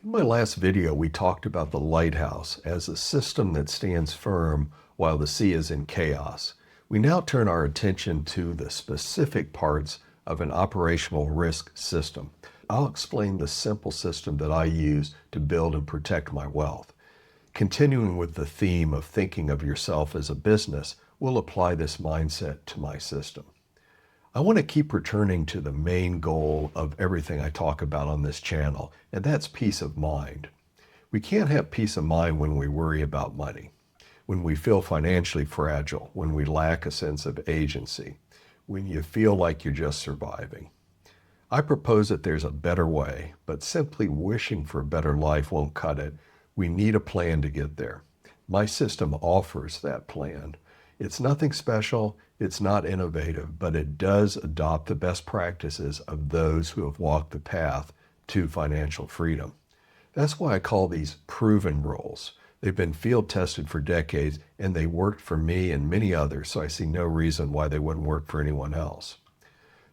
In my last video, we talked about the lighthouse as a system that stands firm while the sea is in chaos. We now turn our attention to the specific parts of an operational risk system. I'll explain the simple system that I use to build and protect my wealth. Continuing with the theme of thinking of yourself as a business, we'll apply this mindset to my system. I want to keep returning to the main goal of everything I talk about on this channel, and that's peace of mind. We can't have peace of mind when we worry about money, when we feel financially fragile, when we lack a sense of agency, when you feel like you're just surviving. I propose that there's a better way, but simply wishing for a better life won't cut it. We need a plan to get there. My system offers that plan. It's nothing special, it's not innovative, but it does adopt the best practices of those who have walked the path to financial freedom. That's why I call these proven rules. They've been field tested for decades, and they worked for me and many others, so I see no reason why they wouldn't work for anyone else.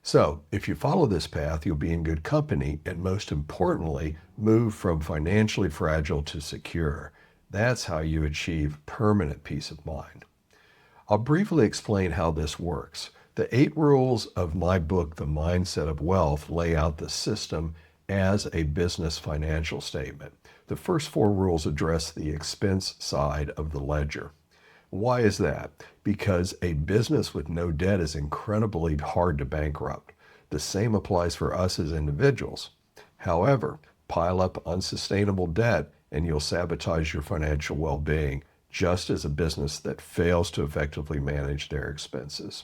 So, if you follow this path, you'll be in good company, and most importantly, move from financially fragile to secure. That's how you achieve permanent peace of mind. I'll briefly explain how this works. The 8 rules of my book, The Mindset of Wealth, lay out the system as a business financial statement. The first 4 rules address the expense side of the ledger. Why is that? Because a business with no debt is incredibly hard to bankrupt. The same applies for us as individuals. However, pile up unsustainable debt and you'll sabotage your financial well-being, just as a business that fails to effectively manage their expenses.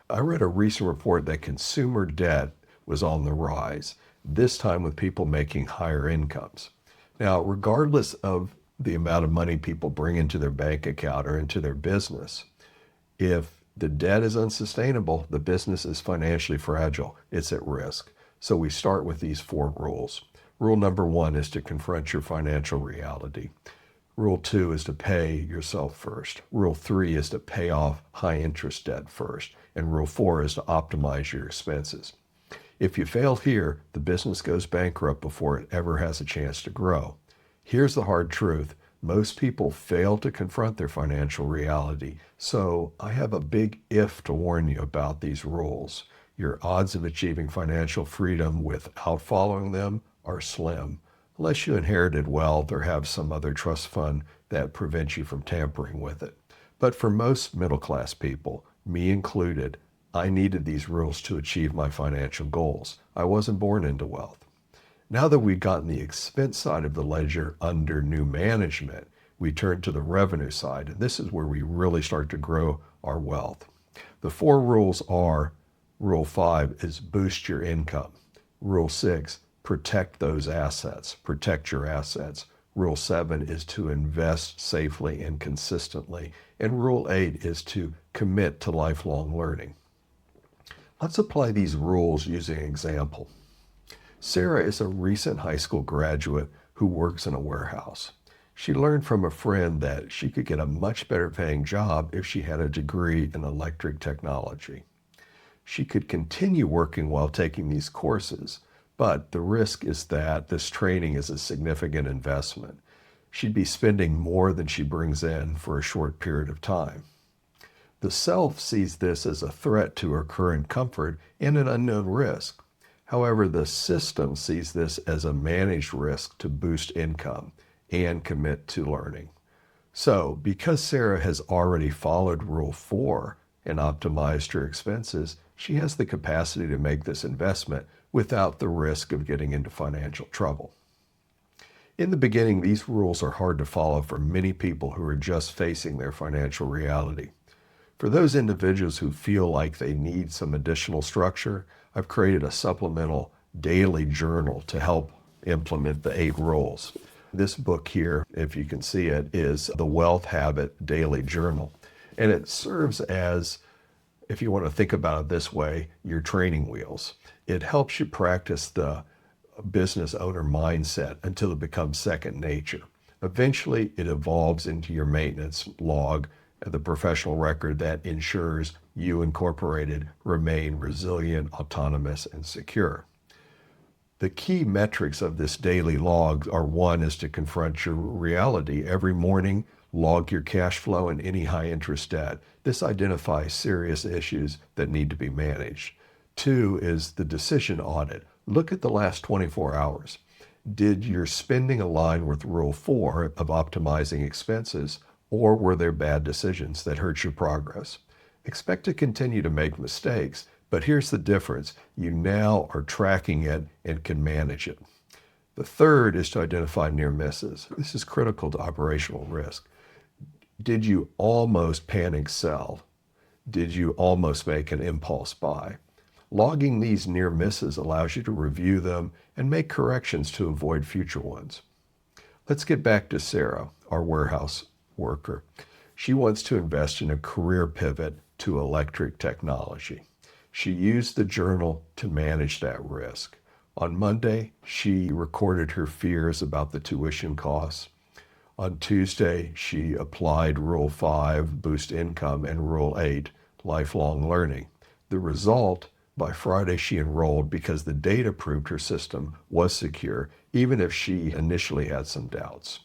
I read a recent report that consumer debt was on the rise, this time with people making higher incomes. Now, regardless of the amount of money people bring into their bank account or into their business, if the debt is unsustainable, the business is financially fragile, it's at risk. So we start with these 4 rules. Rule number 1 is to confront your financial reality. Rule 2 is to pay yourself first. Rule 3 is to pay off high interest debt first. And Rule 4 is to optimize your expenses. If you fail here, the business goes bankrupt before it ever has a chance to grow. Here's the hard truth. Most people fail to confront their financial reality. So I have a big if to warn you about these rules. Your odds of achieving financial freedom without following them are slim, unless you inherited wealth or have some other trust fund that prevents you from tampering with it. But for most middle-class people, me included, I needed these rules to achieve my financial goals. I wasn't born into wealth. Now that we've gotten the expense side of the ledger under new management, we turn to the revenue side, and this is where we really start to grow our wealth. The 4 rules are: Rule 5 is boost your income. Rule 6, protect those assets, protect your assets. Rule 7 is to invest safely and consistently. And Rule 8 is to commit to lifelong learning. Let's apply these rules using an example. Sarah is a recent high school graduate who works in a warehouse. She learned from a friend that she could get a much better paying job if she had a degree in electric technology. She could continue working while taking these courses, but the risk is that this training is a significant investment. She'd be spending more than she brings in for a short period of time. The self sees this as a threat to her current comfort and an unknown risk. However, the system sees this as a managed risk to boost income and commit to learning. So, because Sarah has already followed Rule 4 and optimized her expenses, she has the capacity to make this investment without the risk of getting into financial trouble. In the beginning, these rules are hard to follow for many people who are just facing their financial reality. For those individuals who feel like they need some additional structure, I've created a supplemental daily journal to help implement the 8 rules. This book here, if you can see it, is the Wealth Habit Daily Journal. And it serves as, if you want to think about it this way, your training wheels. It helps you practice the business owner mindset until it becomes second nature. Eventually, it evolves into your maintenance log, the professional record that ensures you Incorporated remain resilient, autonomous, and secure. The key metrics of this daily log are: one is to confront your reality. Every morning, log your cash flow and any high interest debt. This identifies serious issues that need to be managed. Two is the decision audit. Look at the last 24 hours. Did your spending align with Rule 4 of optimizing expenses, or were there bad decisions that hurt your progress? Expect to continue to make mistakes, but here's the difference. You now are tracking it and can manage it. The third is to identify near misses. This is critical to operational risk. Did you almost panic sell? Did you almost make an impulse buy? Logging these near misses allows you to review them and make corrections to avoid future ones. Let's get back to Sarah, our warehouse worker. She wants to invest in a career pivot to electric technology. She used the journal to manage that risk. On Monday, she recorded her fears about the tuition costs. On Tuesday, she applied Rule 5, boost income, and Rule 8, lifelong learning. The result: by Friday, she enrolled because the data proved her system was secure, even if she initially had some doubts.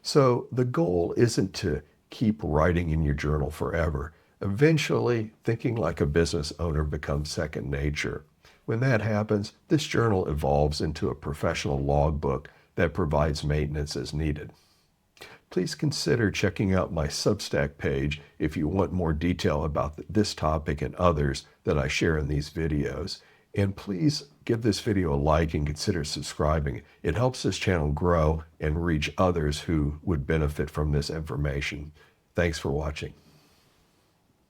So the goal isn't to keep writing in your journal forever. Eventually, thinking like a business owner becomes second nature. When that happens, this journal evolves into a professional logbook that provides maintenance as needed. Please consider checking out my Substack page if you want more detail about this topic and others that I share in these videos. And please give this video a like and consider subscribing. It helps this channel grow and reach others who would benefit from this information. Thanks for watching.